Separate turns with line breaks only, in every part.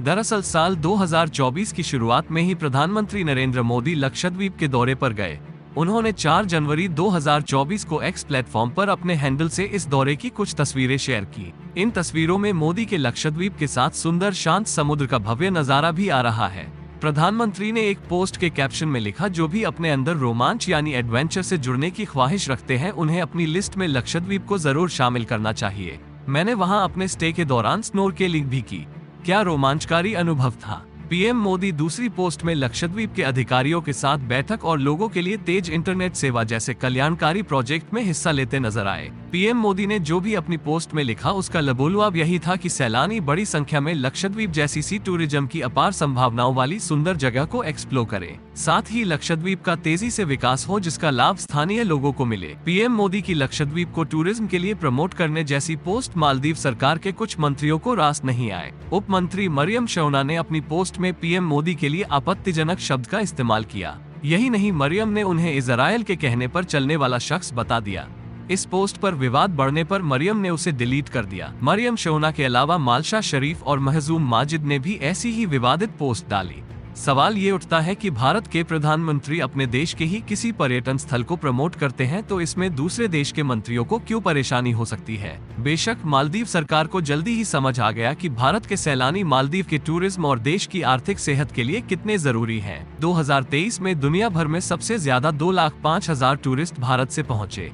दरअसल साल 2024 की शुरुआत में ही प्रधानमंत्री नरेंद्र मोदी लक्षद्वीप के दौरे पर गए। उन्होंने 4 जनवरी 2024 को एक्स प्लेटफॉर्म पर अपने हैंडल से इस दौरे की कुछ तस्वीरें शेयर की। इन तस्वीरों में मोदी के लक्षद्वीप के साथ सुंदर शांत समुद्र का भव्य नजारा भी आ रहा है। प्रधानमंत्री ने एक पोस्ट के कैप्शन में लिखा, जो भी अपने अंदर रोमांच यानी एडवेंचर से जुड़ने की ख्वाहिश रखते हैं उन्हें अपनी लिस्ट में लक्षद्वीप को जरूर शामिल करना चाहिए। मैंने वहां अपने स्टे के दौरान स्नोर्केलिंग भी की। क्या रोमांचकारी अनुभव था। पीएम मोदी दूसरी पोस्ट में लक्षद्वीप के अधिकारियों के साथ बैठक और लोगों के लिए तेज इंटरनेट सेवा जैसे कल्याणकारी प्रोजेक्ट में हिस्सा लेते नजर आए। पीएम मोदी ने जो भी अपनी पोस्ट में लिखा उसका लबोलुआब यही था कि सैलानी बड़ी संख्या में लक्षद्वीप जैसी सी टूरिज्म की अपार संभावनाओं वाली सुंदर जगह को एक्सप्लोर करें, साथ ही लक्षद्वीप का तेजी से विकास हो जिसका लाभ स्थानीय लोगों को मिले। पीएम मोदी की लक्षद्वीप को टूरिज्म के लिए प्रमोट करने जैसी पोस्ट मालदीव सरकार के कुछ मंत्रियों को रास नहीं आए। उप मंत्री मरियम शौना ने अपनी पोस्ट में पीएम मोदी के लिए आपत्तिजनक शब्द का इस्तेमाल किया। यही नहीं, मरियम ने उन्हें इजराइल के कहने पर चलने वाला शख्स बता दिया। इस पोस्ट पर विवाद बढ़ने पर मरियम ने उसे डिलीट कर दिया। मरियम शौना के अलावा मालशा शरीफ और महजूम माजिद ने भी ऐसी ही विवादित पोस्ट डाली। सवाल ये उठता है कि भारत के प्रधानमंत्री अपने देश के ही किसी पर्यटन स्थल को प्रमोट करते हैं तो इसमें दूसरे देश के मंत्रियों को क्यों परेशानी हो सकती है। बेशक मालदीव सरकार को जल्दी ही समझ आ गया कि भारत के सैलानी मालदीव के टूरिज्म और देश की आर्थिक सेहत के लिए कितने जरूरी हैं। 2023 में दुनिया भर में सबसे ज्यादा 2,05,000 टूरिस्ट भारत से पहुँचे।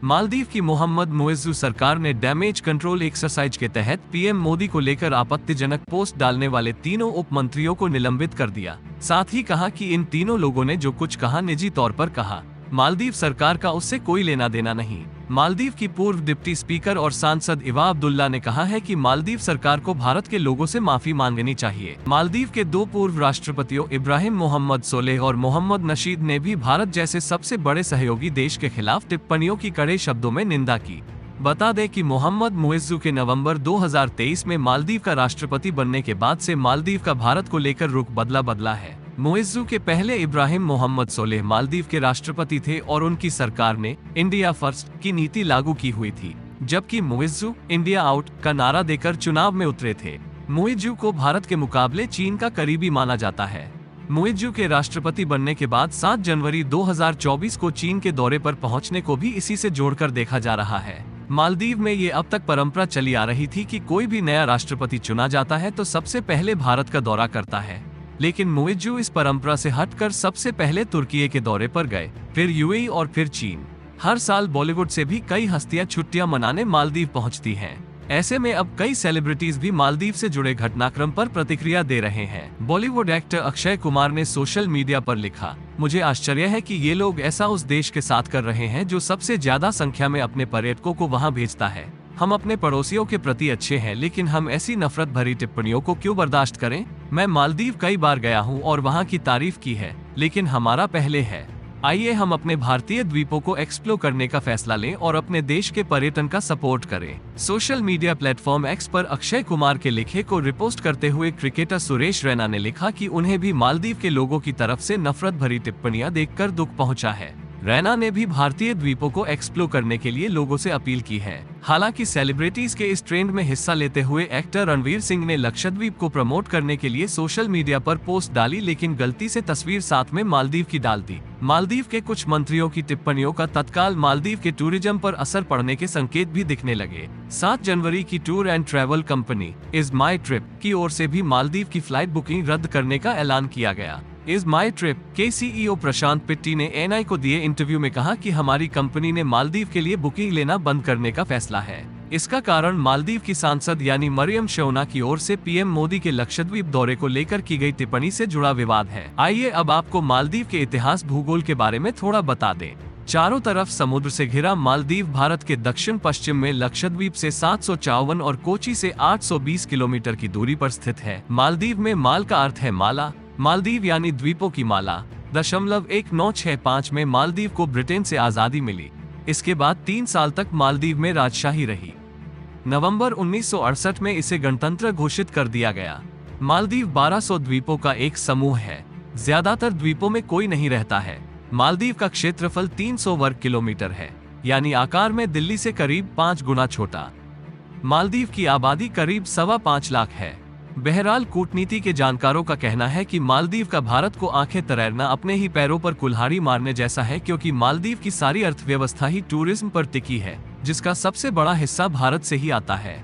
मालदीव की मोहम्मद मुइज़्ज़ू सरकार ने डैमेज कंट्रोल एक्सरसाइज के तहत पीएम मोदी को लेकर आपत्तिजनक पोस्ट डालने वाले तीनों उप मंत्रियों को निलंबित कर दिया। साथ ही कहा कि इन तीनों लोगों ने जो कुछ कहा निजी तौर पर कहा, मालदीव सरकार का उससे कोई लेना देना नहीं। मालदीव की पूर्व डिप्टी स्पीकर और सांसद इवा अब्दुल्ला ने कहा है कि मालदीव सरकार को भारत के लोगों से माफी मांगनी चाहिए। मालदीव के 2 पूर्व राष्ट्रपतियों इब्राहिम मोहम्मद सोलेह और मोहम्मद नशीद ने भी भारत जैसे सबसे बड़े सहयोगी देश के खिलाफ टिप्पणियों की कड़े शब्दों में निंदा की। बता दें कि मोहम्मद मुइज़्ज़ू के नवंबर 2023 में मालदीव का राष्ट्रपति बनने के बाद से मालदीव का भारत को लेकर रुख बदला है। मुइज़्ज़ू के पहले इब्राहिम मोहम्मद सोलेह मालदीव के राष्ट्रपति थे और उनकी सरकार ने इंडिया फर्स्ट की नीति लागू की हुई थी, जबकि मुइज़्ज़ू इंडिया आउट का नारा देकर चुनाव में उतरे थे। मुइज़्ज़ू को भारत के मुकाबले चीन का करीबी माना जाता है। मुइज़्ज़ू के राष्ट्रपति बनने के बाद 7 जनवरी 2024 को चीन के दौरे पर पहुंचने को भी इसी से जोड़कर देखा जा रहा है। मालदीव में ये अब तक परंपरा चली आ रही थी कि कोई भी नया राष्ट्रपति चुना जाता है तो सबसे पहले भारत का दौरा करता है, लेकिन मुइज़्ज़ू इस परंपरा से हटकर सबसे पहले तुर्की के दौरे पर गए, फिर यूएई और फिर चीन। हर साल बॉलीवुड से भी कई हस्तियां छुट्टियां मनाने मालदीव पहुंचती हैं। ऐसे में अब कई सेलिब्रिटीज भी मालदीव से जुड़े घटनाक्रम पर प्रतिक्रिया दे रहे हैं। बॉलीवुड एक्टर अक्षय कुमार ने सोशल मीडिया पर लिखा, मुझे आश्चर्य है कि ये लोग ऐसा उस देश के साथ कर रहे हैं जो सबसे ज्यादा संख्या में अपने पर्यटकों को वहां भेजता है। हम अपने पड़ोसियों के प्रति अच्छे हैं, लेकिन हम ऐसी नफरत भरी टिप्पणियों को क्यों बर्दाश्त करें। मैं मालदीव कई बार गया हूं और वहां की तारीफ की है, लेकिन हमारा पहले है। आइए हम अपने भारतीय द्वीपों को एक्सप्लोर करने का फैसला लें और अपने देश के पर्यटन का सपोर्ट करें। सोशल मीडिया प्लेटफॉर्म एक्स पर अक्षय कुमार के लिखे को रिपोस्ट करते हुए क्रिकेटर सुरेश रैना ने लिखा कि उन्हें भी मालदीव के लोगों की तरफ से नफरत भरी टिप्पणियां देखकर दुख पहुंचा है। रैना ने भी भारतीय द्वीपों को एक्सप्लोर करने के लिए लोगों से अपील की है। हालांकि सेलिब्रिटीज के इस ट्रेंड में हिस्सा लेते हुए एक्टर रणवीर सिंह ने लक्षद्वीप को प्रमोट करने के लिए सोशल मीडिया पर पोस्ट डाली, लेकिन गलती से तस्वीर साथ में मालदीव की डाल दी। मालदीव के कुछ मंत्रियों की टिप्पणियों का तत्काल मालदीव के टूरिज्म पर असर पड़ने के संकेत भी दिखने लगे। 7 जनवरी की tour and travel company is my trip की ओर से भी मालदीव की फ्लाइट बुकिंग रद्द करने का ऐलान किया गया। इज माई ट्रिप के सीईओ प्रशांत पिट्टी ने एएनआई को दिए इंटरव्यू में कहा कि हमारी कंपनी ने मालदीव के लिए बुकिंग लेना बंद करने का फैसला है। इसका कारण मालदीव की सांसद यानी मरियम शौना की ओर से पीएम मोदी के लक्षद्वीप दौरे को लेकर की गई टिप्पणी से जुड़ा विवाद है। आइए अब आपको मालदीव के इतिहास भूगोल के बारे में थोड़ा बता दें। चारों तरफ समुद्र से घिरा मालदीव भारत के दक्षिण पश्चिम में लक्षद्वीप से 754 और कोची से 820 किलोमीटर की दूरी पर स्थित है। मालदीव में माल का अर्थ है माला। मालदीव यानी द्वीपों की माला। 1965 में मालदीव को ब्रिटेन से आजादी मिली। इसके बाद 3 साल तक मालदीव में राजशाही रही। नवंबर 1968 में इसे गणतंत्र घोषित कर दिया गया। मालदीव 1200 द्वीपों का एक समूह है। ज्यादातर द्वीपों में कोई नहीं रहता है। मालदीव का क्षेत्रफल 300 वर्ग किलोमीटर है, यानी आकार में दिल्ली से करीब 5 गुना छोटा। मालदीव की आबादी करीब 5.25 लाख है। बहरहाल कूटनीति के जानकारों का कहना है कि मालदीव का भारत को आंखें तरेरना अपने ही पैरों पर कुल्हाड़ी मारने जैसा है, क्योंकि मालदीव की सारी अर्थव्यवस्था ही टूरिज्म पर टिकी है, जिसका सबसे बड़ा हिस्सा भारत से ही आता है।